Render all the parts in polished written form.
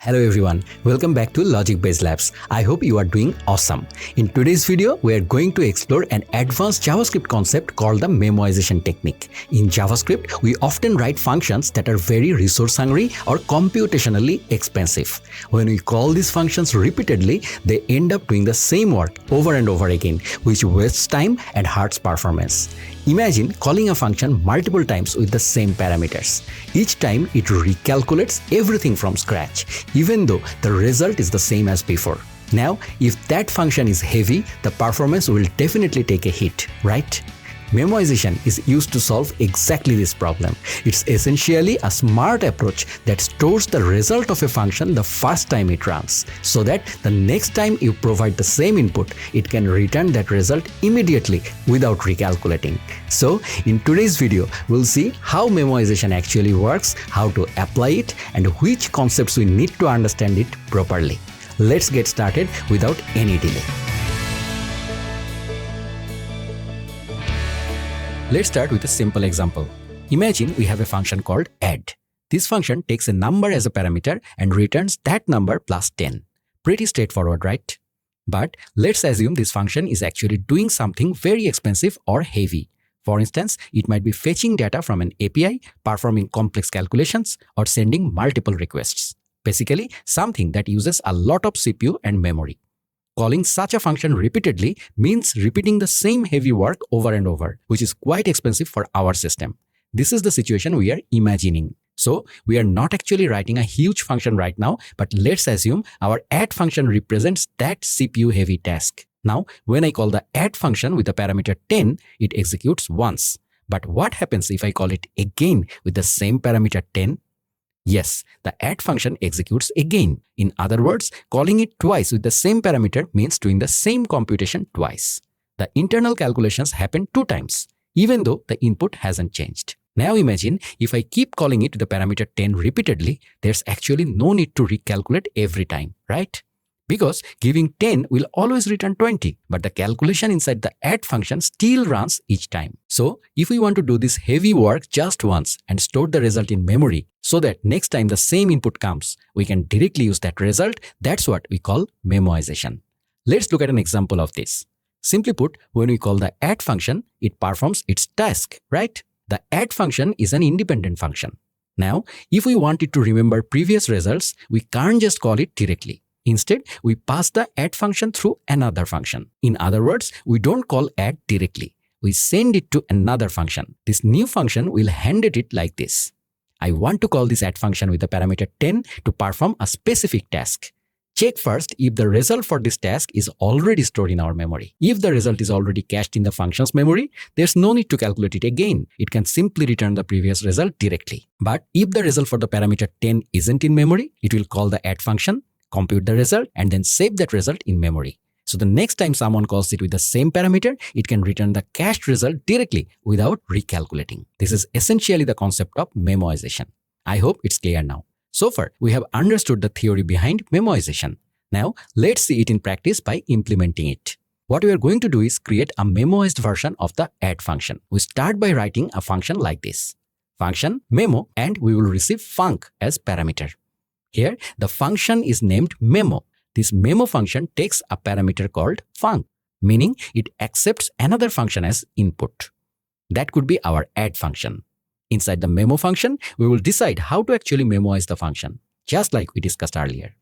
Hello everyone, welcome back to Logic Based Labs. I hope you are doing awesome. In today's video, we are going to explore an advanced JavaScript concept called the memoization technique. In JavaScript, we often write functions that are very resource hungry or computationally expensive. When we call these functions repeatedly, they end up doing the same work over and over again, which wastes time and hurts performance. Imagine calling a function multiple times with the same parameters. Each time it recalculates everything from scratch, even though the result is the same as before. Now, if that function is heavy, the performance will definitely take a hit, right? Memoization is used to solve exactly this problem. It's essentially a smart approach that stores the result of a function the first time it runs, so that the next time you provide the same input, it can return that result immediately without recalculating. So, in today's video, we'll see how memoization actually works, how to apply it, and which concepts we need to understand it properly. Let's get started without any delay. Let's start with a simple example. Imagine we have a function called add. This function takes a number as a parameter and returns that number plus 10. Pretty straightforward, right? But let's assume this function is actually doing something very expensive or heavy. For instance, it might be fetching data from an API, performing complex calculations, or sending multiple requests. Basically, something that uses a lot of CPU and memory. Calling such a function repeatedly means repeating the same heavy work over and over, which is quite expensive for our system. This is the situation we are imagining. So, we are not actually writing a huge function right now, but let's assume our add function represents that CPU-heavy task. Now, when I call the add function with the parameter 10, it executes once. But what happens if I call it again with the same parameter 10? Yes, the add function executes again. In other words, calling it twice with the same parameter means doing the same computation twice. The internal calculations happen 2 times, even though the input hasn't changed. Now imagine if I keep calling it with the parameter 10 repeatedly, there's actually no need to recalculate every time, right? Because giving 10 will always return 20, but the calculation inside the add function still runs each time. So, if we want to do this heavy work just once and store the result in memory so that next time the same input comes, we can directly use that result, that's what we call memoization. Let's look at an example of this. Simply put, when we call the add function, it performs its task, right? The add function is an independent function. Now, if we want it to remember previous results, we can't just call it directly. Instead, we pass the add function through another function. In other words, we don't call add directly. We send it to another function. This new function will handle it like this. I want to call this add function with the parameter 10 to perform a specific task. Check first if the result for this task is already stored in our memory. If the result is already cached in the function's memory, there's no need to calculate it again. It can simply return the previous result directly. But if the result for the parameter 10 isn't in memory, it will call the add function, compute the result, and then save that result in memory. So the next time someone calls it with the same parameter, it can return the cached result directly without recalculating. This is essentially the concept of memoization. I hope it's clear now. So far, we have understood the theory behind memoization. Now, let's see it in practice by implementing it. What we are going to do is create a memoized version of the add function. We start by writing a function like this. Function memo, and we will receive func as parameter. Here, the function is named memo. This memo function takes a parameter called func, meaning it accepts another function as input. That could be our add function. Inside the memo function, we will decide how to actually memoize the function, just like we discussed earlier.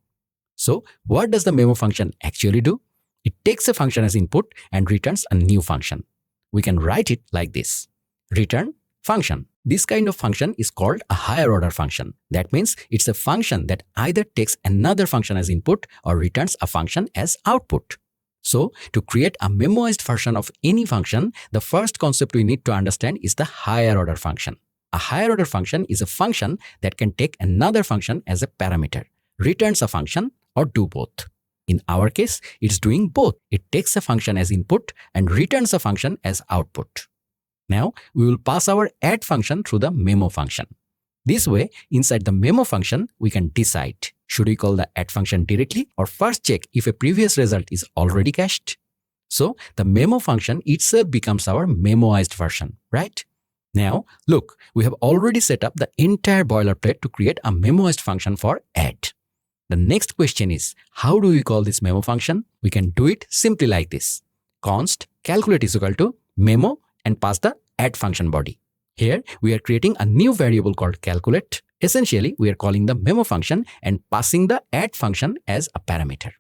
So, what does the memo function actually do? It takes a function as input and returns a new function. We can write it like this. Return function. This kind of function is called a higher order function. That means it's a function that either takes another function as input or returns a function as output. So, to create a memoized version of any function, the first concept we need to understand is the higher order function. A higher order function is a function that can take another function as a parameter, returns a function, or do both. In our case, it's doing both. It takes a function as input and returns a function as output. Now, we will pass our add function through the memo function. This way, inside the memo function, we can decide, should we call the add function directly or first check if a previous result is already cached? So, the memo function itself becomes our memoized version, right? Now, look, we have already set up the entire boilerplate to create a memoized function for add. The next question is, how do we call this memo function? We can do it simply like this. Const calculate is equal to memo and pass the add function body. Here we are creating a new variable called calculate. Essentially, we are calling the memo function and passing the add function as a parameter.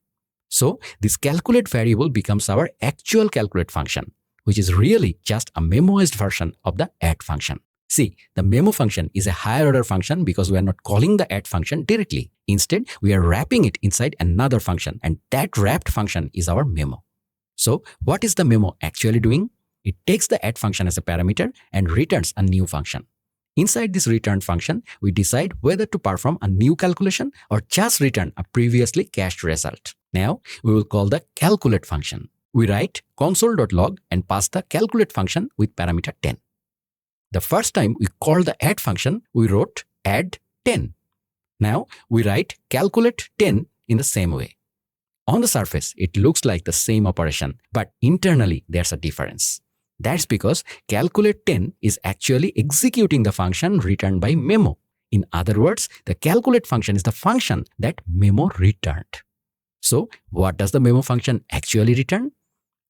So this calculate variable becomes our actual calculate function, which is really just a memoized version of the add function. See, the memo function is a higher order function because we are not calling the add function directly. Instead, we are wrapping it inside another function, and that wrapped function is our memo. So what is the memo actually doing? It takes the add function as a parameter and returns a new function. Inside this return function, we decide whether to perform a new calculation or just return a previously cached result. Now, we will call the calculate function. We write console.log and pass the calculate function with parameter 10. The first time we called the add function, we wrote add 10. Now we write calculate 10 in the same way. On the surface, it looks like the same operation, but internally there's a difference. That's because calculate 10 is actually executing the function returned by memo. In other words, the calculate function is the function that memo returned. So what does the memo function actually return?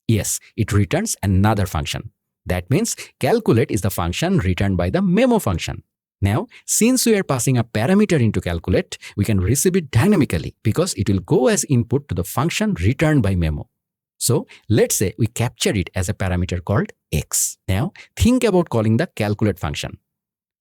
Yes, it returns another function. That means calculate is the function returned by the memo function. Now, since we are passing a parameter into calculate, we can receive it dynamically because it will go as input to the function returned by memo. So let's say we capture it as a parameter called x. Now, think about calling the calculate function.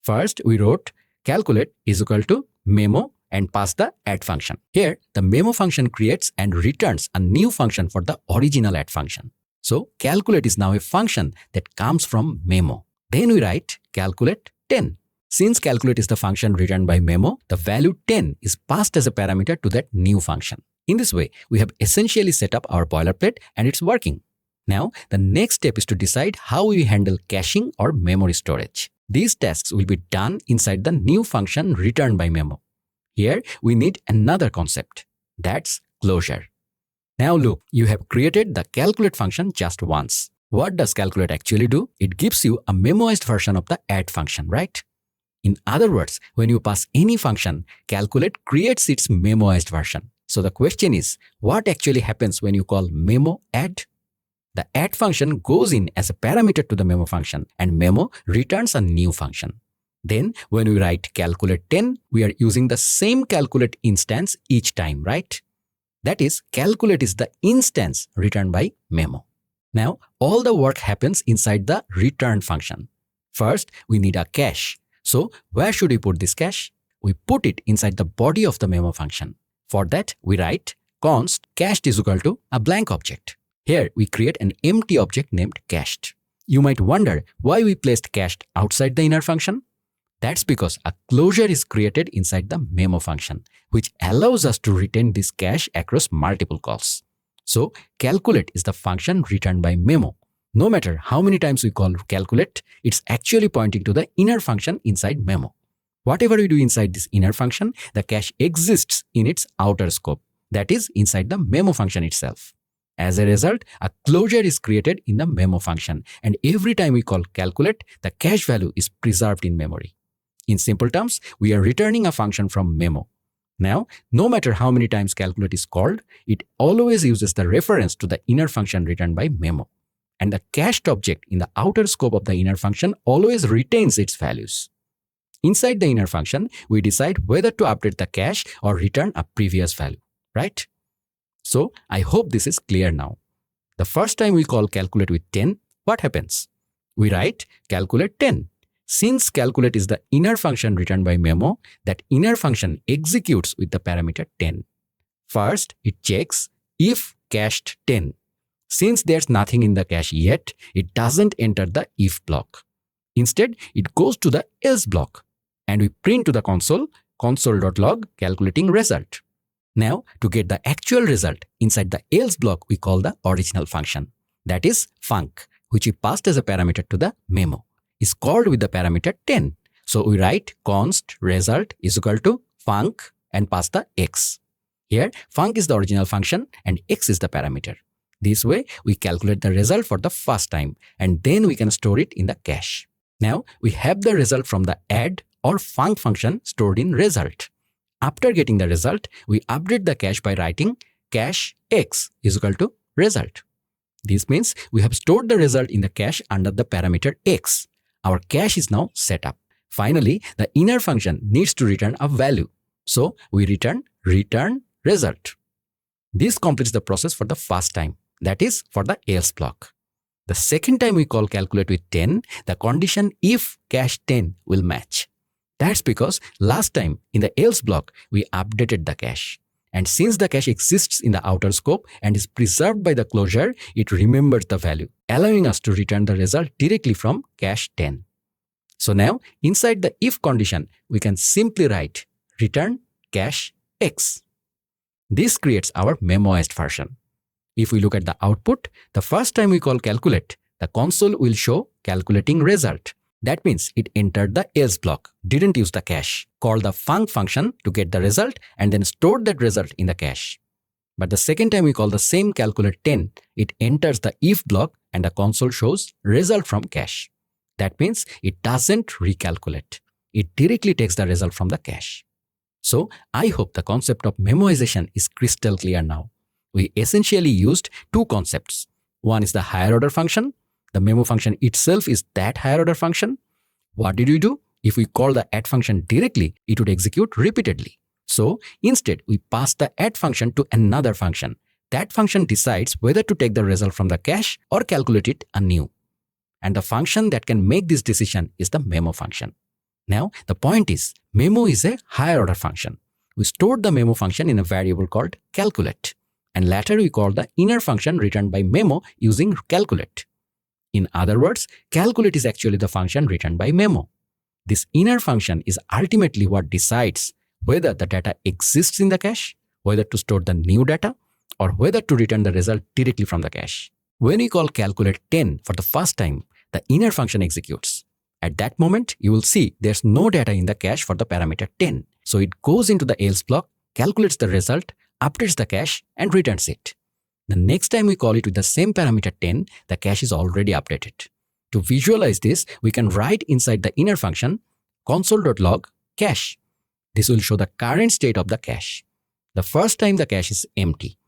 First, we wrote calculate is equal to memo and pass the add function. Here, the memo function creates and returns a new function for the original add function. So calculate is now a function that comes from memo. Then we write calculate 10. Since calculate is the function returned by memo, the value 10 is passed as a parameter to that new function. In this way, we have essentially set up our boilerplate and it's working. Now, the next step is to decide how we handle caching or memory storage. These tasks will be done inside the new function returned by memo. Here, we need another concept. That's closure. Now look, you have created the calculate function just once. What does calculate actually do? It gives you a memoized version of the add function, right? In other words, when you pass any function, calculate creates its memoized version. So the question is, what actually happens when you call memo add? The add function goes in as a parameter to the memo function and memo returns a new function. Then when we write calculate 10, we are using the same calculate instance each time, right? That is, calculate is the instance returned by memo. Now, all the work happens inside the return function. First, we need a cache. So, where should we put this cache? We put it inside the body of the memo function. For that, we write const cached is equal to a blank object. Here, we create an empty object named cached. You might wonder why we placed cached outside the inner function. That's because a closure is created inside the memo function, which allows us to retain this cache across multiple calls. So, calculate is the function returned by memo. No matter how many times we call calculate, it's actually pointing to the inner function inside memo. Whatever we do inside this inner function, the cache exists in its outer scope, that is, inside the memo function itself. As a result, a closure is created in the memo function, and every time we call calculate, the cache value is preserved in memory. In simple terms, we are returning a function from memo. Now, no matter how many times calculate is called, it always uses the reference to the inner function returned by memo. And the cached object in the outer scope of the inner function always retains its values. Inside the inner function, we decide whether to update the cache or return a previous value, right? So, I hope this is clear now. The first time we call calculate with 10, what happens? We write calculate 10. Since calculate is the inner function returned by memo, that inner function executes with the parameter 10. First, it checks if cached 10. Since there's nothing in the cache yet, it doesn't enter the if block. Instead, it goes to the else block, and we print to the console.log calculating result. Now, to get the actual result, inside the else block, we call the original function. That is func, which we passed as a parameter to the memo, is called with the parameter 10. So we write const result is equal to func and pass the x. Here, func is the original function and x is the parameter. This way, we calculate the result for the first time, and then we can store it in the cache. Now, we have the result from the add or func function stored in result. After getting the result, we update the cache by writing cache x is equal to result. This means we have stored the result in the cache under the parameter x. Our cache is now set up. Finally, the inner function needs to return a value. So we return result. This completes the process for the first time, that is for the else block. The second time we call calculate with 10, the condition if cache 10 will match. That's because last time in the else block, we updated the cache. And since the cache exists in the outer scope and is preserved by the closure, it remembers the value, allowing us to return the result directly from cache 10. So now, inside the if condition, we can simply write return cache x. This creates our memoized version. If we look at the output, the first time we call calculate, the console will show calculating result. That means it entered the else block, didn't use the cache, called the func function to get the result and then stored that result in the cache. But the second time we call the same calculate 10, it enters the if block and the console shows result from cache. That means it doesn't recalculate. It directly takes the result from the cache. So I hope the concept of memoization is crystal clear now. We essentially used two concepts. One is the higher order function. The memo function itself is that higher order function. What did we do? If we call the add function directly, it would execute repeatedly. So instead, we pass the add function to another function. That function decides whether to take the result from the cache or calculate it anew. And the function that can make this decision is the memo function. Now, the point is, memo is a higher order function. We stored the memo function in a variable called calculate. And later we call the inner function returned by memo using calculate. In other words, calculate is actually the function returned by memo. This inner function is ultimately what decides whether the data exists in the cache, whether to store the new data, or whether to return the result directly from the cache. When we call calculate 10 for the first time, the inner function executes. At that moment, you will see there's no data in the cache for the parameter 10. So it goes into the else block, calculates the result, updates the cache, and returns it. The next time we call it with the same parameter 10, the cache is already updated. To visualize this, we can write inside the inner function console.log cache. This will show the current state of the cache. The first time the cache is empty.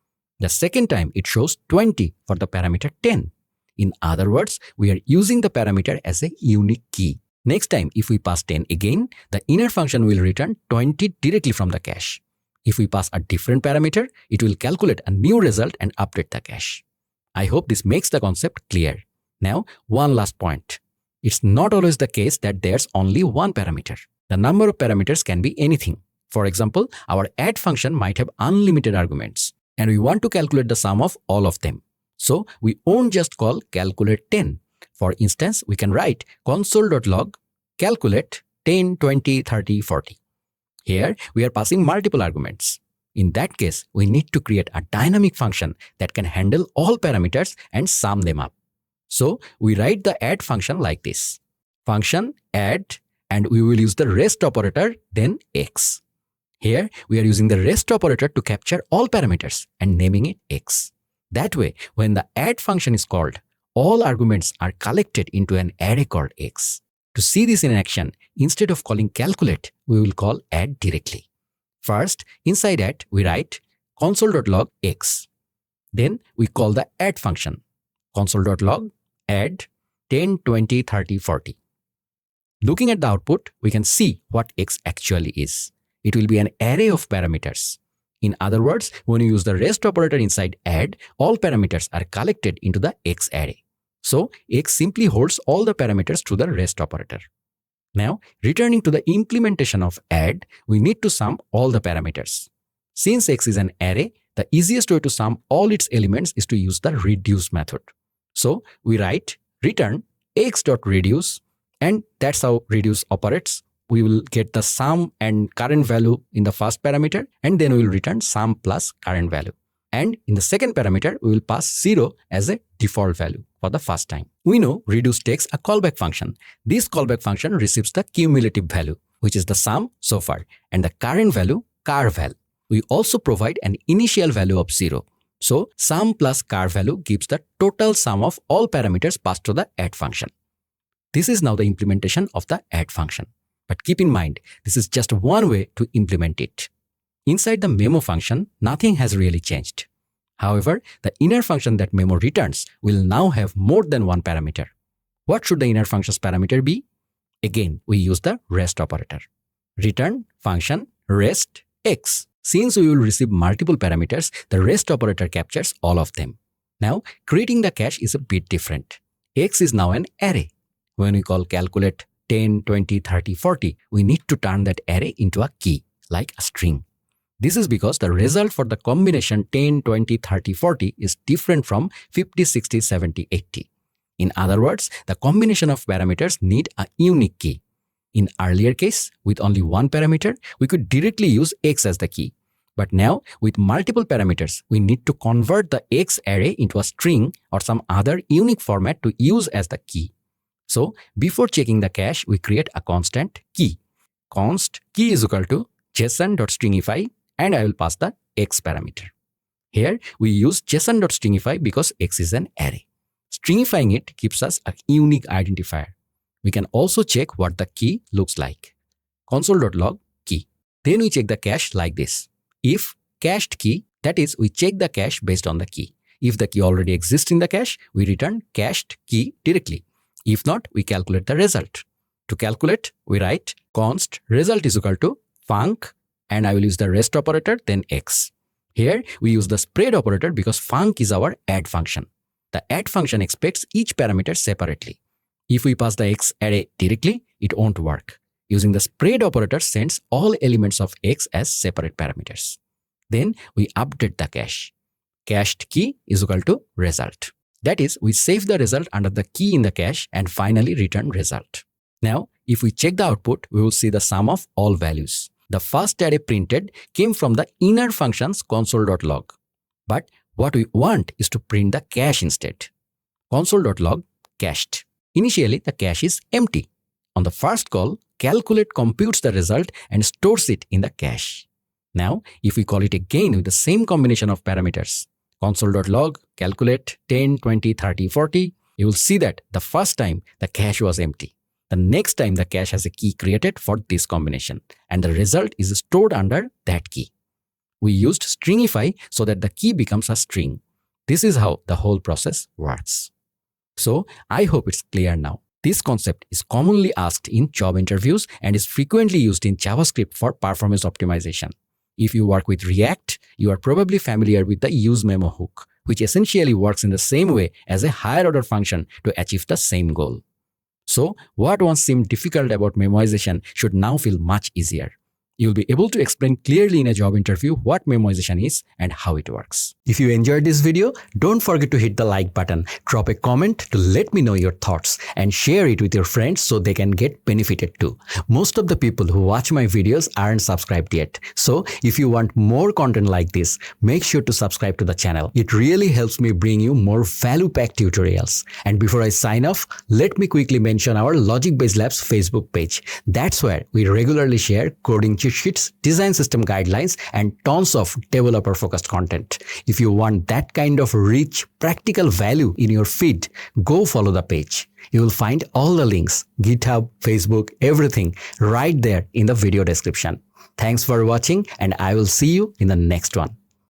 The second time it shows 20 for the parameter 10. In other words, we are using the parameter as a unique key. Next time, if we pass 10 again, the inner function will return 20 directly from the cache. If we pass a different parameter, it will calculate a new result and update the cache. I hope this makes the concept clear. Now, one last point. It's not always the case that there's only one parameter. The number of parameters can be anything. For example, our add function might have unlimited arguments, and we want to calculate the sum of all of them. So we won't just call calculate 10. For instance, we can write console.log calculate 10, 20, 30, 40. Here, we are passing multiple arguments. In that case, we need to create a dynamic function that can handle all parameters and sum them up. So we write the add function like this. Function add, and we will use the rest operator, then x. Here, we are using the rest operator to capture all parameters and naming it x. That way, when the add function is called, all arguments are collected into an array called x. To see this in action, instead of calling calculate, we will call add directly. First, inside add, we write console.log x. Then we call the add function, console.log add 10, 20, 30, 40. Looking at the output, we can see what x actually is. It will be an array of parameters. In other words, when you use the rest operator inside add, all parameters are collected into the x array. So x simply holds all the parameters to the rest operator. Now, returning to the implementation of add, we need to sum all the parameters. Since x is an array, the easiest way to sum all its elements is to use the reduce method. So we write return x.reduce, and that's how reduce operates. We will get the sum and current value in the first parameter, and then we will return sum plus current value. And in the second parameter, we will pass 0 as a default value for the first time. We know reduce takes a callback function. This callback function receives the cumulative value, which is the sum so far, and the current value, car_val. We also provide an initial value of 0. So sum plus car value gives the total sum of all parameters passed to the add function. This is now the implementation of the add function. But keep in mind, this is just one way to implement it. Inside the memo function, nothing has really changed. However, the inner function that memo returns will now have more than one parameter. What should the inner function's parameter be? Again, we use the rest operator. Return function rest x. Since we will receive multiple parameters, the rest operator captures all of them. Now, creating the cache is a bit different. X is now an array. When we call calculate 10, 20, 30, 40, we need to turn that array into a key, like a string. This is because the result for the combination 10, 20, 30, 40 is different from 50, 60, 70, 80. In other words, the combination of parameters need a unique key. In earlier case, with only one parameter, we could directly use x as the key. But now, with multiple parameters, we need to convert the x array into a string or some other unique format to use as the key. So, before checking the cache, we create a constant key. Const key is equal to json.stringify, and I will pass the x parameter. Here, we use json.stringify because x is an array. Stringifying it gives us a unique identifier. We can also check what the key looks like. Console.log key. Then we check the cache like this. If cached key, that is, we check the cache based on the key. If the key already exists in the cache, we return cached key directly. If not, we calculate the result. To calculate, we write const result is equal to func, and I will use the rest operator, then x. Here, we use the spread operator because func is our add function. The add function expects each parameter separately. If we pass the x array directly, it won't work. Using the spread operator sends all elements of x as separate parameters. Then we update the cache. Cached key is equal to result. That is, we save the result under the key in the cache and finally return result. Now, if we check the output, we will see the sum of all values. The first array printed came from the inner function's console.log. But what we want is to print the cache instead. Console.log cached. Initially, the cache is empty. On the first call, calculate computes the result and stores it in the cache. Now, if we call it again with the same combination of parameters, console.log, calculate 10, 20, 30, 40, you will see that the first time the cache was empty. The next time the cache has a key created for this combination, and the result is stored under that key. We used stringify so that the key becomes a string. This is how the whole process works. So, I hope it's clear now. This concept is commonly asked in job interviews and is frequently used in JavaScript for performance optimization. If you work with React, you are probably familiar with the useMemo hook, which essentially works in the same way as a higher order function to achieve the same goal. So, what once seemed difficult about memoization should now feel much easier. You'll be able to explain clearly in a job interview what memoization is and how it works. If you enjoyed this video, don't forget to hit the like button, drop a comment to let me know your thoughts, and share it with your friends so they can get benefited too. Most of the people who watch my videos aren't subscribed yet. So if you want more content like this, make sure to subscribe to the channel. It really helps me bring you more value-packed tutorials. And before I sign off, let me quickly mention our Logic Based Labs Facebook page. That's where we regularly share coding sheets, design system guidelines, and tons of developer-focused content. If you want that kind of rich, practical value in your feed, go follow the page. You will find all the links, GitHub, Facebook, everything right there in the video description. Thanks for watching, and I will see you in the next one.